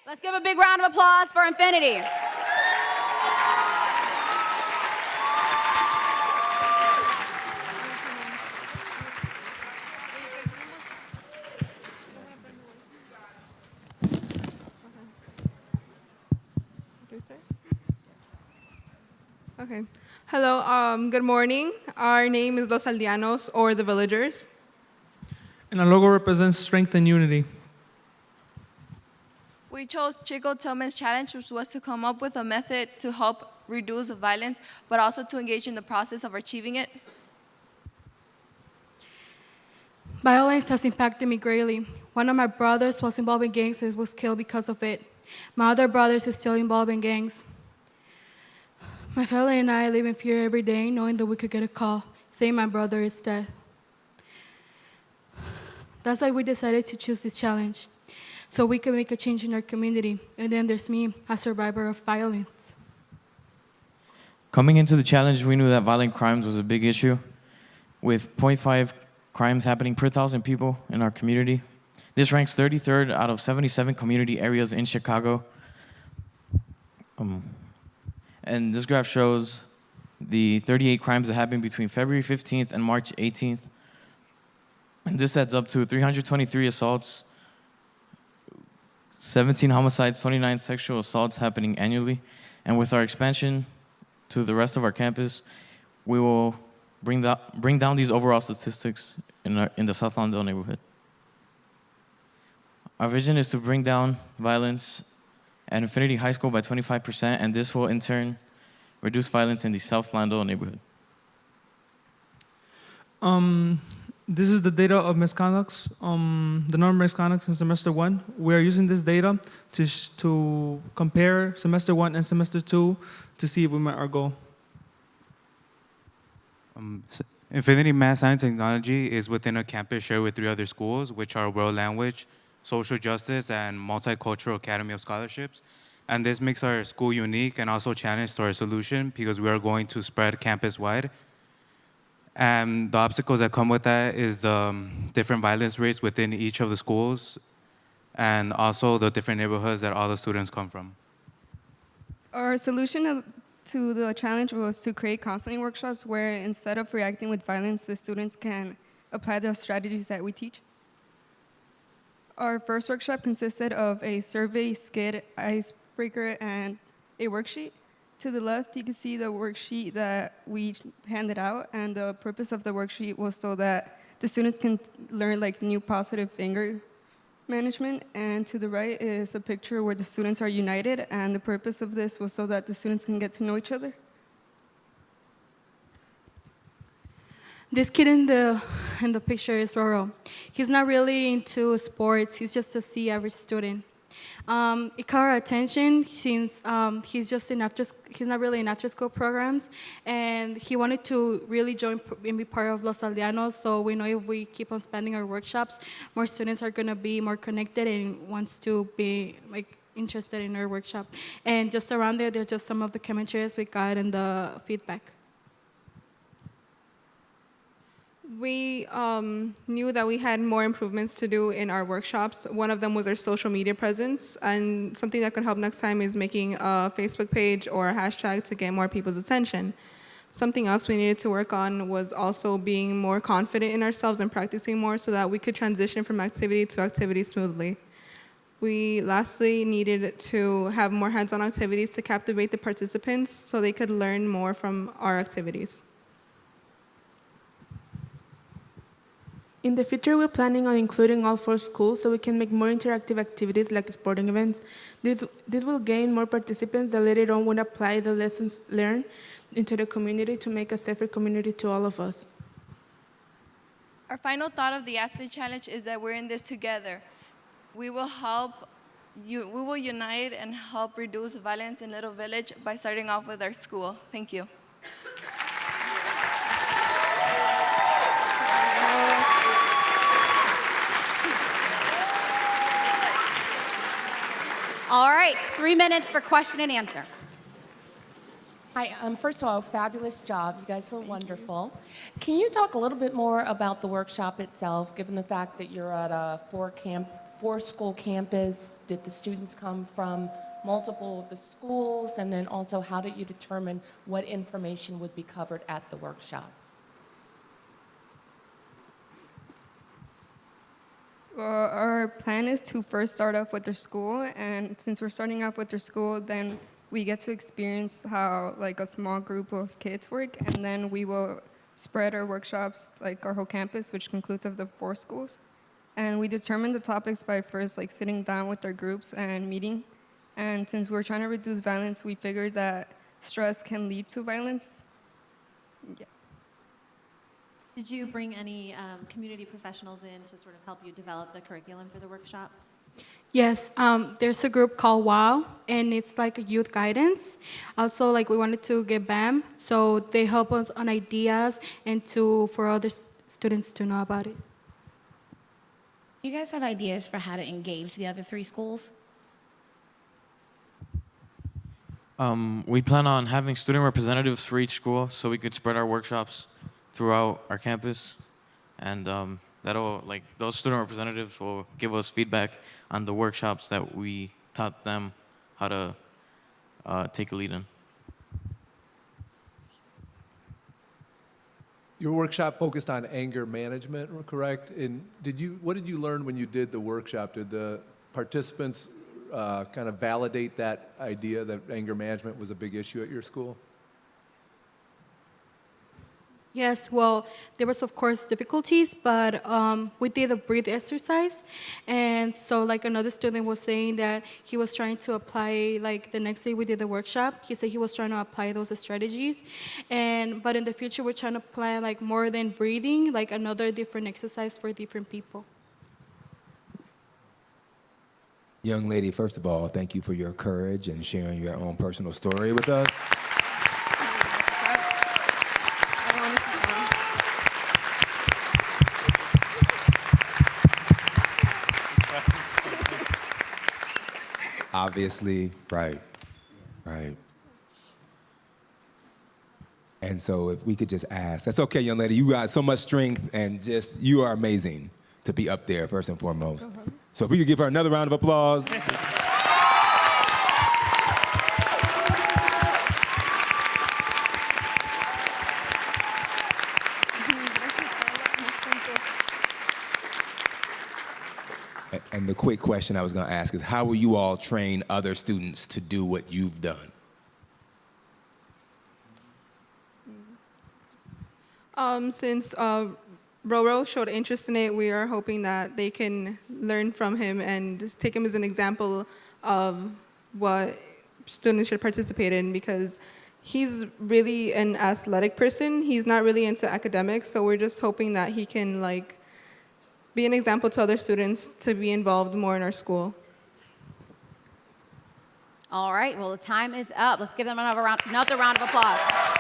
Let's give a big round of applause for Infinity. Okay. Hello, good morning. Our name is Los Aldeanos, or the Villagers. And our logo represents strength and unity. We chose Chico Tillman's challenge, which was to come up with a method to help reduce violence, but also to engage in the process of achieving it. Violence has impacted me greatly. One of my brothers was involved in gangs and was killed because of it. My other brother is still involved in gangs. My family and I live in fear every day, knowing that we could get a call saying my brother is dead. That's why we decided to choose this challenge, so we can make a change in our community. And then there's me, a survivor of violence. Coming into the challenge, we knew that violent crimes was a big issue, with 0.5 crimes happening per 1,000 people in our community. This ranks 33rd out of 77 community areas in Chicago. And this graph shows the 38 crimes that happened between February 15th and March 18th. And this adds up to 323 assaults, 17 homicides, 29 sexual assaults happening annually. And with our expansion to the rest of our campus, we will bring down these overall statistics in the South Lawndale neighborhood. Our vision is to bring down violence at Infinity High School by 25%, and this will in turn reduce violence in the South Lawndale neighborhood. This is the data of misconducts, the number of misconducts in semester 1. We are using this data to compare semester 1 and semester 2 to see if we met our goal. Infinity Math, Science, and Technology is within a campus shared with 3 other schools, which are World Language, Social Justice, and Multicultural Academy of Scholarships. And this makes our school unique and also challenge to our solution because we are going to spread campus-wide. And the obstacles that come with that is the different violence rates within each of the schools and also the different neighborhoods that all the students come from. Our solution to the challenge was to create counseling workshops where instead of reacting with violence, the students can apply the strategies that we teach. Our first workshop consisted of a survey, skit, icebreaker, and a worksheet. To the left, you can see the worksheet that we handed out, and the purpose of the worksheet was so that the students can learn new positive anger management. And to the right is a picture where the students are united, and the purpose of this was so that the students can get to know each other. This kid in the picture is Roro. He's not really into sports. He's just a C average student. It caught our attention since he's not really in after-school programs, and he wanted to really join and be part of Los Aldeanos. So we know if we keep on expanding our workshops, more students are going to be more connected and wants to be interested in our workshop. And just around there, there's just some of the commentaries we got and the feedback. We knew that we had more improvements to do in our workshops. One of them was our social media presence, and something that could help next time is making a Facebook page or a hashtag to get more people's attention. Something else we needed to work on was also being more confident in ourselves and practicing more so that we could transition from activity to activity smoothly. We lastly needed to have more hands-on activities to captivate the participants so they could learn more from our activities. In the future, we're planning on including all 4 schools so we can make more interactive activities like sporting events. This will gain more participants that later on would apply the lessons learned into the community to make a safer community to all of us. Our final thought of the ASPE challenge is that we're in this together. We will unite and help reduce violence in Little Village by starting off with our school. Thank you. All right, 3 minutes for question and answer. Hi, first of all, fabulous job. You guys were wonderful. Can you talk a little bit more about the workshop itself, given the fact that you're at a four-school campus? Did the students come from multiple of the schools? And then also, how did you determine what information would be covered at the workshop? Our plan is to first start off with their school, and since we're starting off with their school, then we get to experience how like a small group of kids work, and then we will spread our workshops like our whole campus, which concludes of the 4 schools. And we determine the topics by first like sitting down with their groups and meeting. And since we're trying to reduce violence, we figured that stress can lead to violence. Yeah. Did you bring any community professionals in to sort of help you develop the curriculum for the workshop? Yes, there's a group called WOW, and it's like a youth guidance. Also, like we wanted to get BAM, so they help us on ideas and for other students to know about it. Do you guys have ideas for how to engage the other 3 schools? We plan on having student representatives for each school so we could spread our workshops throughout our campus, and that'll like those student representatives will give us feedback on the workshops that we taught them how to take a lead in. Your workshop focused on anger management, correct? And what did you learn when you did the workshop? Did the participants kind of validate that idea that anger management was a big issue at your school? Yes, well, there was of course difficulties, but we did a breathe exercise, and so like another student was saying that he was trying to apply, like the next day we did the workshop, he said he was trying to apply those strategies, but in the future we're trying to apply like more than breathing, like another different exercise for different people. Young lady, first of all, thank you for your courage and sharing your own personal story with us. Obviously, right. And so if we could just ask, that's okay, young lady, you got so much strength and you are amazing to be up there, first and foremost. So if we could give her another round of applause. And the quick question I was going to ask is, how will you all train other students to do what you've done? Since Roro showed interest in it, we are hoping that they can learn from him and take him as an example of what students should participate in, because he's really an athletic person. He's not really into academics, so we're just hoping that he can like be an example to other students to be involved more in our school. All right, well, the time is up. Let's give them another round of applause.